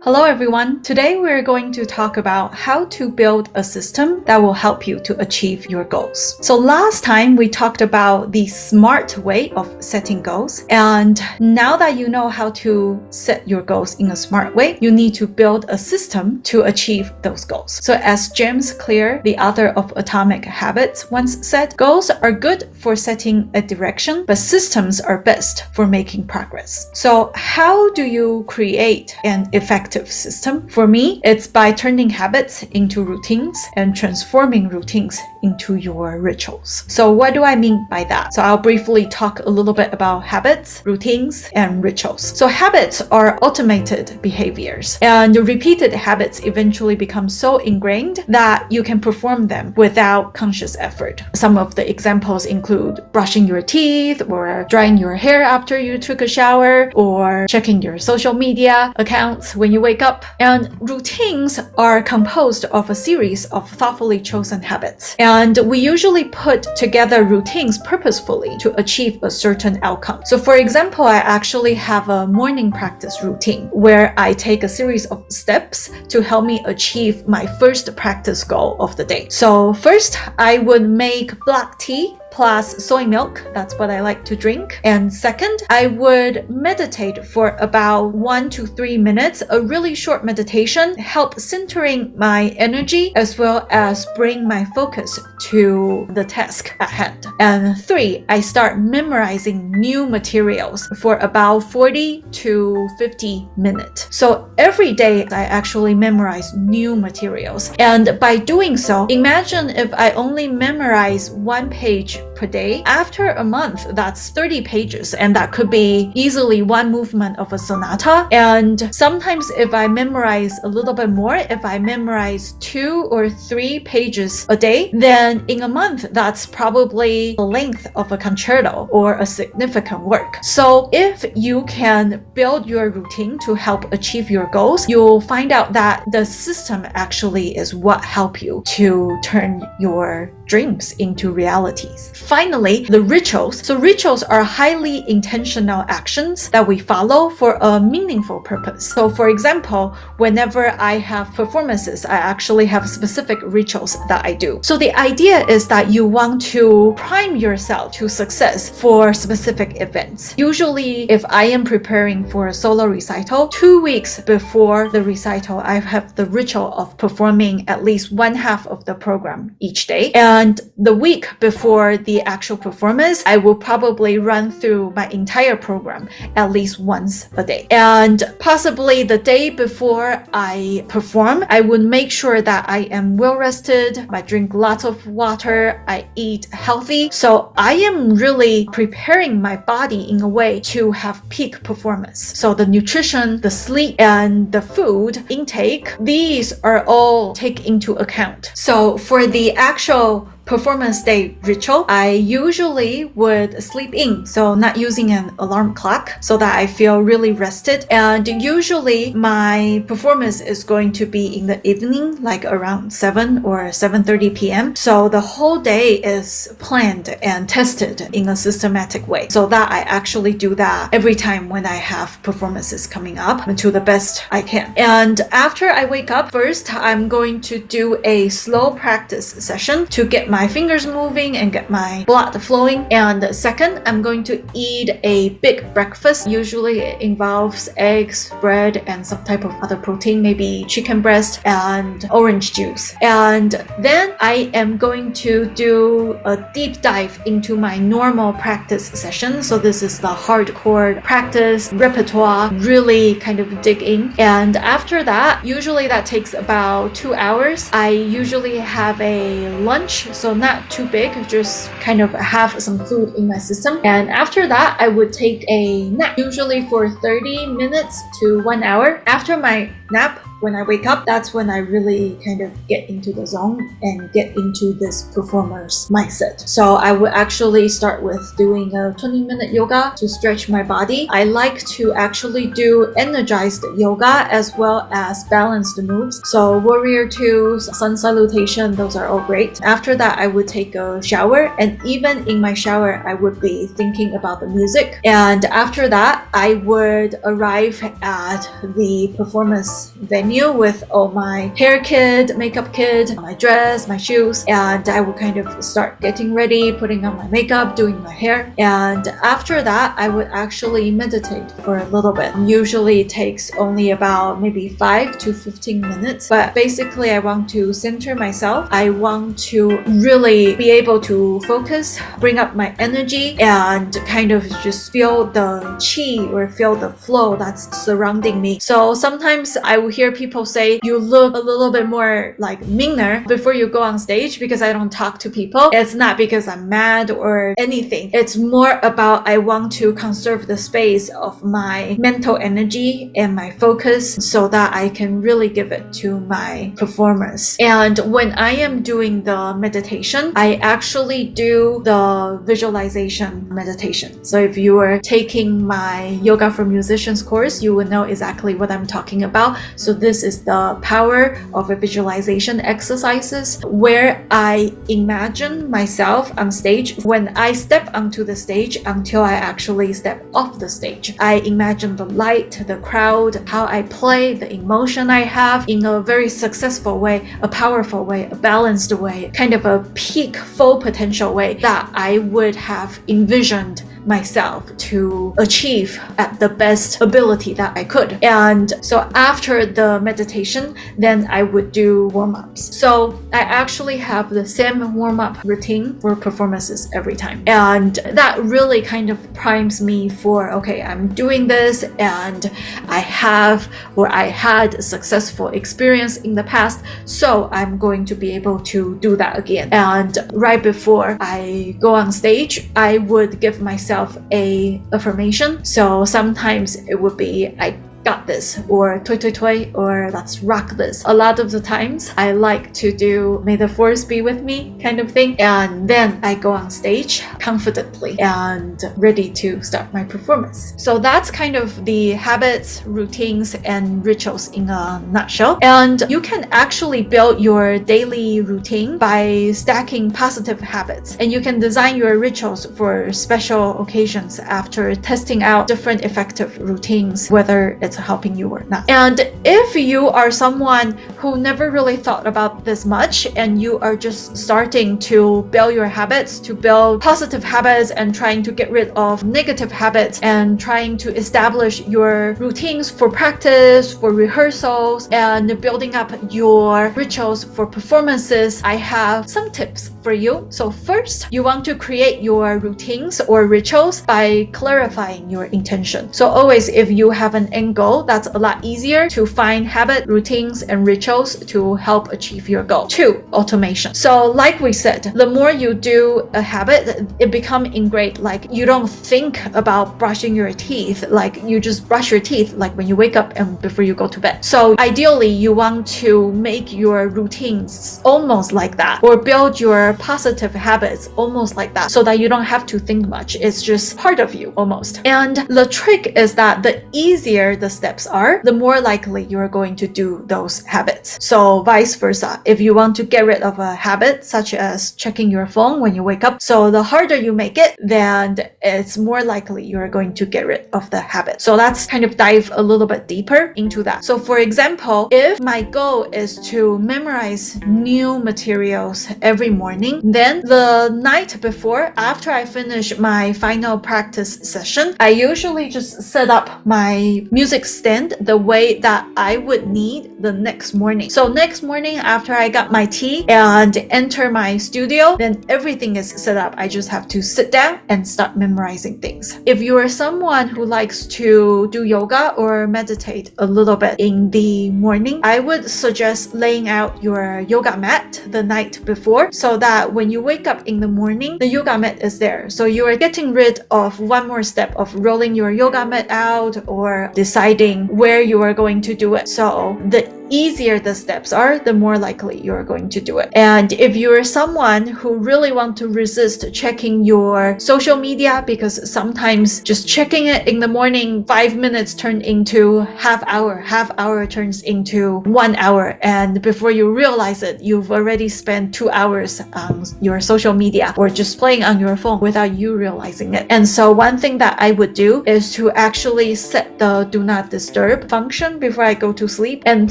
Hello everyone. Today we're going to talk about how to build a system that will help you to achieve your goals. So last time we talked about the smart way of setting goals, and now that you know how to set your goals in a smart way, you need to build a system to achieve those goals. So as James Clear, the author of Atomic Habits, once said, goals are good for setting a direction, but systems are best for making progress. So how do you create an effective system? For me, it's by turning habits into routines and transforming routines into your rituals. So what do I mean by that? So I'll briefly talk a little bit about habits, routines, and rituals. So habits are automated behaviors, and repeated habits eventually become so ingrained that you can perform them without conscious effort. Some of the examples include brushing your teeth, or drying your hair after you took a shower, or checking your social media accounts when you wake up. And routines are composed of a series of thoughtfully chosen habits. And we usually put together routines purposefully to achieve a certain outcome. So for example, I actually have a morning practice routine where I take a series of steps to help me achieve my first practice goal of the day. So first, I would make black tea plus soy milk. That's what I like to drink. And second, I would meditate for about 1 to 3 minutes, a really short meditation, help centering my energy as well as bring my focus to the task at hand. And 3, I start memorizing new materials for about 40 to 50 minutes. So every day I actually memorize new materials. And by doing so, imagine if I only memorize 1 page per day. After a month, that's 30 pages, and that could be easily 1 movement of a sonata. And sometimes if I memorize a little bit more, if I memorize 2 or 3 pages a day, then in a month, that's probably the length of a concerto or a significant work. So if you can build your routine to help achieve your goals, you'll find out that the system actually is what helps you to turn your dreams into realities. Finally, the rituals. So rituals are highly intentional actions that we follow for a meaningful purpose. So for example, whenever I have performances, I actually have specific rituals that I do. So the idea is that you want to prime yourself to success for specific events. Usually, if I am preparing for a solo recital, 2 weeks before the recital, I have the ritual of performing at least 1/2 of the program each day. And the week before the actual performance, I will probably run through my entire program at least once a day. And possibly the day before I perform, I would make sure that I am well rested, I drink lots of water, I eat healthy. So I am really preparing my body in a way to have peak performance. So the nutrition, the sleep, and the food intake, these are all taken into account. So for the actual performance day ritual, I usually would sleep in, so not using an alarm clock, so that I feel really rested. And usually my performance is going to be in the evening, like around 7 or 7:30 p.m. So the whole day is planned and tested in a systematic way, so that I actually do that every time when I have performances coming up to the best I can. And after I wake up, first I'm going to do a slow practice session to get my fingers moving and get my blood flowing. And second, I'm going to eat a big breakfast. Usually it involves eggs, bread, and some type of other protein, maybe chicken breast and orange juice. And then I am going to do a deep dive into my normal practice session. So this is the hardcore practice repertoire, really kind of dig in. And after that, usually that takes about 2 hours. I usually have a lunch, so not too big, just kind of have some food in my system. And after that, I would take a nap, usually for 30 minutes to 1 hour. After my nap, when I wake up, that's when I really kind of get into the zone and get into this performer's mindset. So I would actually start with doing a 20-minute yoga to stretch my body. I like to actually do energized yoga as well as balanced moves. So warrior two, sun salutation, those are all great. After that, I would take a shower, and even in my shower, I would be thinking about the music. And after that, I would arrive at the performance venue with all my hair kit, makeup kit, my dress, my shoes, and I would kind of start getting ready, putting on my makeup, doing my hair. And after that, I would actually meditate for a little bit. Usually it takes only about maybe 5 to 15 minutes, but basically I want to center myself. I want to really be able to focus, bring up my energy, and kind of just feel the chi or feel the flow that's surrounding me. So sometimes I will hear people say, you look a little bit more like meaner before you go on stage because I don't talk to people. It's not because I'm mad or anything. It's more about I want to conserve the space of my mental energy and my focus so that I can really give it to my performers. And when I am doing the meditation, I actually do the visualization meditation. So if you are taking my Yoga for Musicians course, you will know exactly what I'm talking about. So this is the power of a visualization exercises where I imagine myself on stage. When I step onto the stage until I actually step off the stage, I imagine the light, the crowd, how I play, the emotion I have in a very successful way, a powerful way, a balanced way, kind of a peak full potential way that I would have envisioned myself to achieve at the best ability that I could. And so after the meditation, then I would do warm-ups. So I actually have the same warm-up routine for performances every time. And that really kind of primes me for, okay, I'm doing this and I had a successful experience in the past, so I'm going to be able to do that again. And right before I go on stage, I would give myself a affirmation. So sometimes it would be I got this, or toi toi toi, or let's rock this. A lot of the times I like to do may the force be with me kind of thing, and then I go on stage confidently and ready to start my performance. So that's kind of the habits, routines, and rituals in a nutshell. And you can actually build your daily routine by stacking positive habits, and you can design your rituals for special occasions after testing out different effective routines, whether it's helping you or not. And if you are someone who never really thought about this much and you are just starting to build your habits, to build positive habits and trying to get rid of negative habits and trying to establish your routines for practice, for rehearsals, and building up your rituals for performances, I have some tips for you. So first, you want to create your routines or rituals by clarifying your intention. So always, if you have an end goal, that's a lot easier to find habit, routines, and rituals to help achieve your goal. 2, automation. So like we said, the more you do a habit, it becomes ingrained. Like you don't think about brushing your teeth, like you just brush your teeth like when you wake up and before you go to bed. So ideally, you want to make your routines almost like that, or build your positive habits almost like that, so that you don't have to think much. It's just part of you almost. And the trick is that the easier the steps are, the more likely you're going to do those habits. So vice versa, if you want to get rid of a habit such as checking your phone when you wake up, so the harder you make it, then it's more likely you're going to get rid of the habit. So let's kind of dive a little bit deeper into that. So for example, if my goal is to memorize new materials every morning, then the night before, after I finish my final practice session, I usually just set up my music stand the way that I would need the next morning. So next morning after I got my tea and enter my studio, then everything is set up. I just have to sit down and start memorizing things. If you are someone who likes to do yoga or meditate a little bit in the morning, I would suggest laying out your yoga mat the night before, so that when you wake up in the morning, the yoga mat is there. So you are getting rid of one more step of rolling your yoga mat out or deciding where you are going to do it. So the easier the steps are, the more likely you're going to do it. And if you're someone who really want to resist checking your social media, because sometimes just checking it in the morning, 5 minutes turn into half hour turns into 1 hour, and before you realize it, you've already spent 2 hours on your social media or just playing on your phone without you realizing it. And so one thing that I would do is to actually set the do not disturb function before I go to sleep. And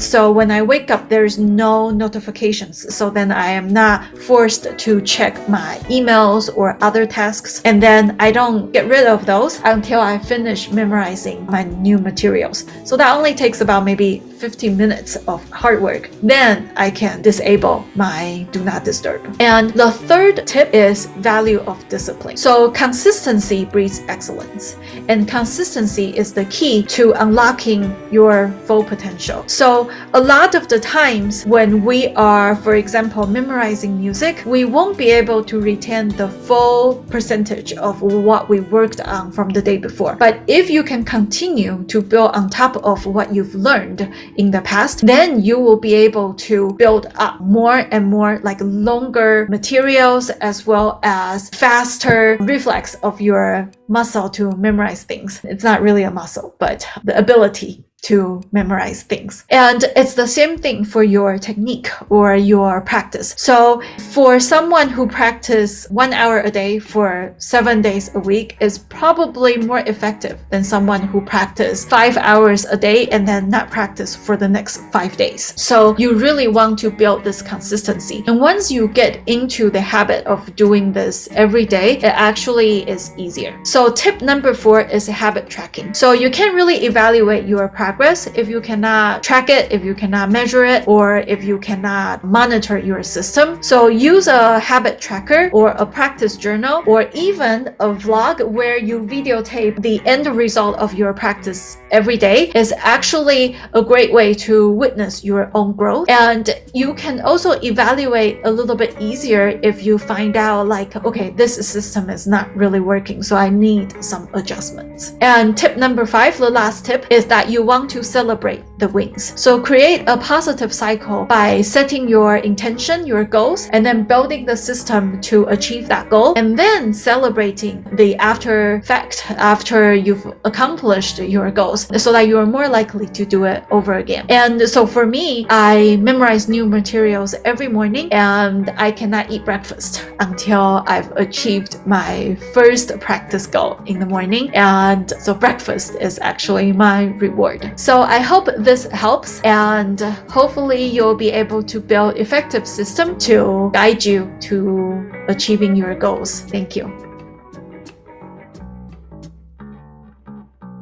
so when I wake up, there's no notifications. So then I am not forced to check my emails or other tasks. And then I don't get rid of those until I finish memorizing my new materials. So that only takes about maybe 15 minutes of hard work. Then I can disable my do not disturb. And the third tip is value of discipline. So consistency breeds excellence, and consistency is the key to unlocking your full potential. So a lot of the times when we are, for example, memorizing music, we won't be able to retain the full percentage of what we worked on from the day before. But if you can continue to build on top of what you've learned in the past, then you will be able to build up more and more like longer materials, as well as faster reflex of your muscle to memorize things. It's not really a muscle, but the ability to memorize things. And it's the same thing for your technique or your practice. So for someone who practice 1 hour a day for 7 days a week is probably more effective than someone who practice 5 hours a day and then not practice for the next 5 days. So you really want to build this consistency. And once you get into the habit of doing this every day, it actually is easier. So tip number 4 is habit tracking. So you can't really evaluate your progress if you cannot track it, if you cannot measure it, or if you cannot monitor your system. So use a habit tracker or a practice journal, or even a vlog where you videotape the end result of your practice every day is actually a great way to witness your own growth. And you can also evaluate a little bit easier if you find out like, okay, this system is not really working, so I need some adjustments. And tip number 5, the last tip, is that you want to celebrate the wins. So create a positive cycle by setting your intention, your goals, and then building the system to achieve that goal, and then celebrating the after fact after you've accomplished your goals, so that you are more likely to do it over again. And so for me, I memorize new materials every morning, and I cannot eat breakfast until I've achieved my first practice goal in the morning. And so breakfast is actually my reward. So I hope this helps, and hopefully you'll be able to build effective system to guide you to achieving your goals. Thank you.